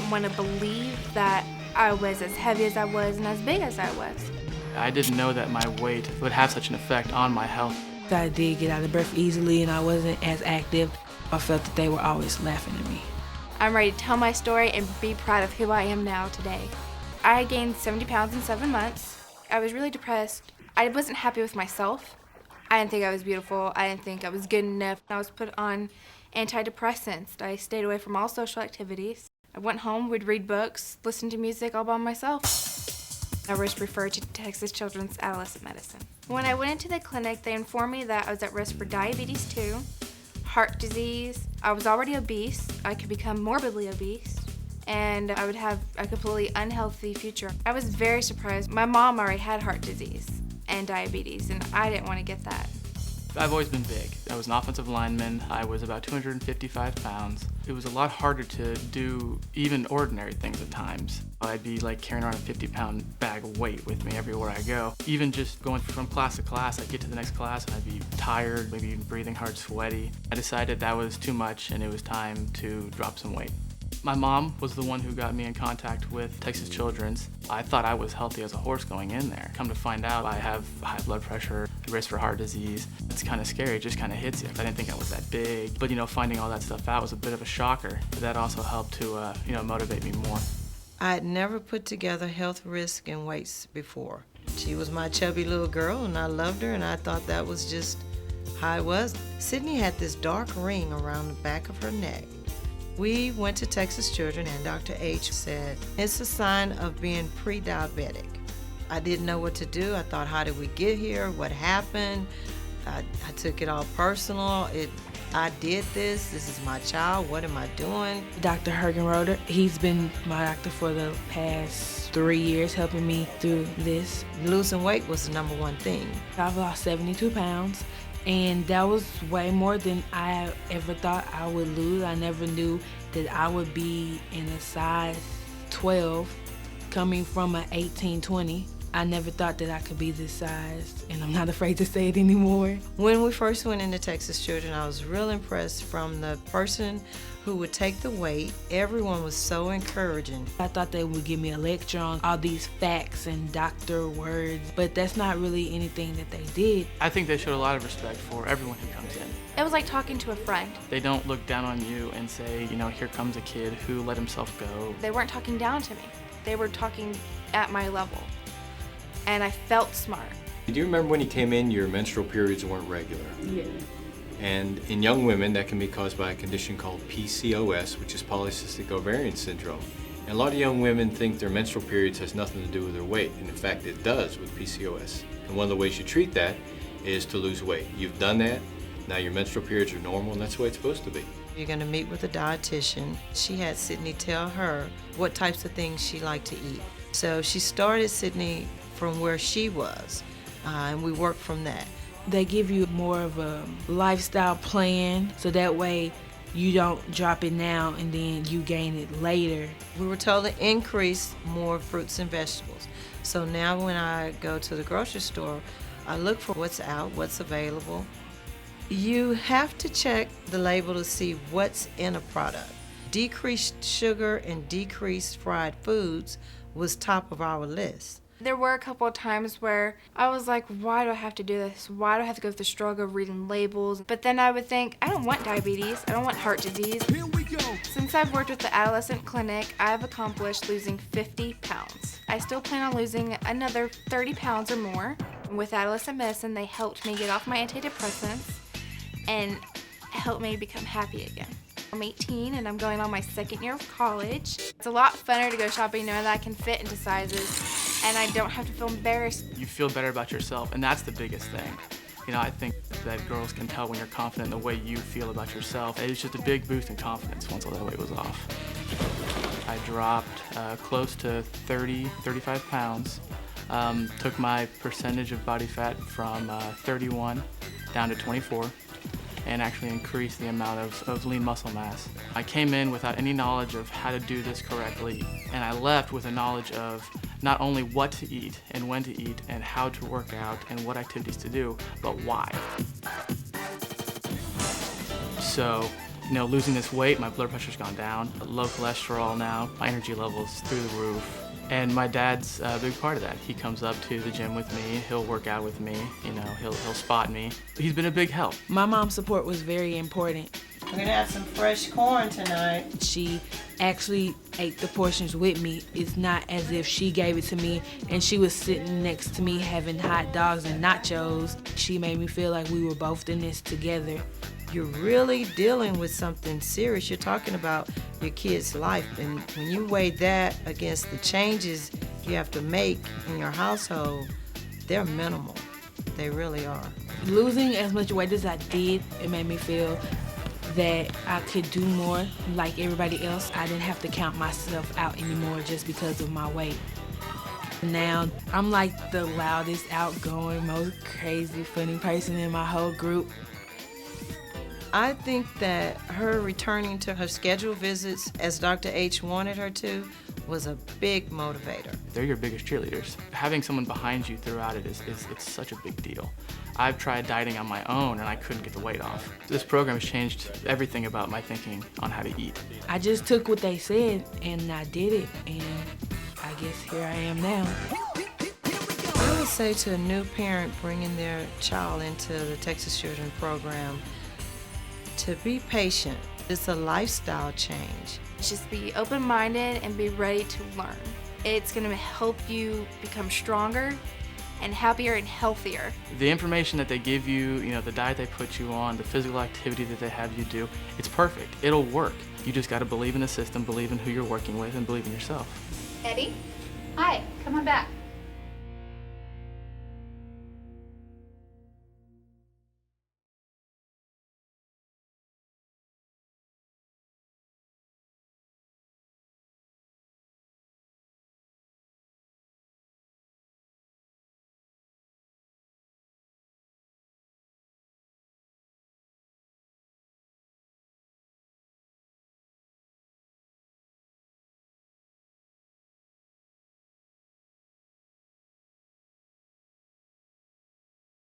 didn't want to believe that I was as heavy as I was and as big as I was. I didn't know that my weight would have such an effect on my health. I did get out of breath easily and I wasn't as active. I felt that they were always laughing at me. I'm ready to tell my story and be proud of who I am now today. I gained 70 pounds in 7 months. I was really depressed. I wasn't happy with myself. I didn't think I was beautiful. I didn't think I was good enough. I was put on antidepressants. I stayed away from all social activities. I went home, would read books, listen to music all by myself. I was referred to Texas Children's Adolescent Medicine. When I went into the clinic, they informed me that I was at risk for diabetes 2, heart disease. I was already obese. I could become morbidly obese, and I would have a completely unhealthy future. I was very surprised. My mom already had heart disease and diabetes, and I didn't want to get that. I've always been big. I was an offensive lineman. I was about 255 pounds. It was a lot harder to do even ordinary things at times. I'd be like carrying around a 50-pound bag of weight with me everywhere I go. Even just going from class to class, I'd get to the next class and I'd be tired, maybe even breathing hard, sweaty. I decided that was too much and it was time to drop some weight. My mom was the one who got me in contact with Texas Children's. I thought I was healthy as a horse going in there. Come to find out, I have high blood pressure, risk for heart disease. It's kind of scary, it just kind of hits you. I didn't think I was that big, but finding all that stuff out was a bit of a shocker. That also helped to motivate me more. I had never put together health risk and weights before. She was my chubby little girl and I loved her and I thought that was just how it was. Sydney had this dark ring around the back of her neck. We went to Texas Children and Dr. H said, it's a sign of being pre-diabetic. I didn't know what to do. I thought, how did we get here? What happened? I took it all personal. I did this. This is my child. What am I doing? Dr. Hergenroder, he's been my doctor for the past 3 years, helping me through this. Losing weight was the number one thing. I've lost 72 pounds. And that was way more than I ever thought I would lose. I never knew that I would be in a size 12 coming from an 18-20. I never thought that I could be this size, and I'm not afraid to say it anymore. When we first went into Texas Children, I was real impressed from the person who would take the weight. Everyone was so encouraging. I thought they would give me a lecture on all these facts and doctor words, but that's not really anything that they did. I think they showed a lot of respect for everyone who comes in. It was like talking to a friend. They don't look down on you and say, here comes a kid who let himself go. They weren't talking down to me. They were talking at my level. And I felt smart. Do you remember when you came in, your menstrual periods weren't regular? Yeah. And in young women, that can be caused by a condition called PCOS, which is polycystic ovarian syndrome. And a lot of young women think their menstrual periods has nothing to do with their weight, and in fact it does with PCOS. And one of the ways you treat that is to lose weight. You've done that, now your menstrual periods are normal, and that's the way it's supposed to be. You're going to meet with a dietitian. She had Sydney tell her what types of things she liked to eat. So she started Sydney from where she was, and we worked from that. They give you more of a lifestyle plan, so that way you don't drop it now and then you gain it later. We were told to increase more fruits and vegetables. So now when I go to the grocery store, I look for what's out, what's available. You have to check the label to see what's in a product. Decreased sugar and decreased fried foods was top of our list. There were a couple of times where I was like, why do I have to do this? Why do I have to go through the struggle of reading labels? But then I would think, I don't want diabetes. I don't want heart disease. Here we go. Since I've worked with the Adolescent Clinic, I've accomplished losing 50 pounds. I still plan on losing another 30 pounds or more. With Adolescent Medicine, they helped me get off my antidepressants and helped me become happy again. I'm 18 and I'm going on my second year of college. It's a lot funner to go shopping knowing that I can fit into sizes and I don't have to feel embarrassed. You feel better about yourself, and that's the biggest thing. I think that girls can tell when you're confident in the way you feel about yourself. It's just a big boost in confidence once all that weight was off. I dropped close to 35 pounds. Took my percentage of body fat from 31 down to 24. And actually increase the amount of lean muscle mass. I came in without any knowledge of how to do this correctly, and I left with a knowledge of not only what to eat and when to eat and how to work out and what activities to do, but why. So You know, losing this weight, my blood pressure's gone down, low cholesterol now, my energy level's through the roof. And my dad's a big part of that. He comes up to the gym with me, he'll work out with me, you know, he'll spot me. He's been a big help. My mom's support was very important. We're gonna have some fresh corn tonight. She actually ate the portions with me. It's not as if she gave it to me and she was sitting next to me having hot dogs and nachos. She made me feel like we were both in this together. You're really dealing with something serious. You're talking about your kid's life, and when you weigh that against the changes you have to make in your household, they're minimal. They really are. Losing as much weight as I did, it made me feel that I could do more like everybody else. I didn't have to count myself out anymore just because of my weight. Now, I'm like the loudest, outgoing, most crazy, funny person in my whole group. I think that her returning to her scheduled visits, as Dr. H wanted her to, was a big motivator. They're your biggest cheerleaders. Having someone behind you throughout it it's such a big deal. I've tried dieting on my own and I couldn't get the weight off. This program has changed everything about my thinking on how to eat. I just took what they said and I did it, and I guess here I am now. I would say to a new parent bringing their child into the Texas Children program to be patient. It's a lifestyle change. Just be open-minded and be ready to learn. It's going to help you become stronger and happier and healthier. The information that they give you, you know, the diet they put you on, the physical activity that they have you do, it's perfect. It'll work. You just got to believe in the system, believe in who you're working with, and believe in yourself. Eddie? Hi, come on back.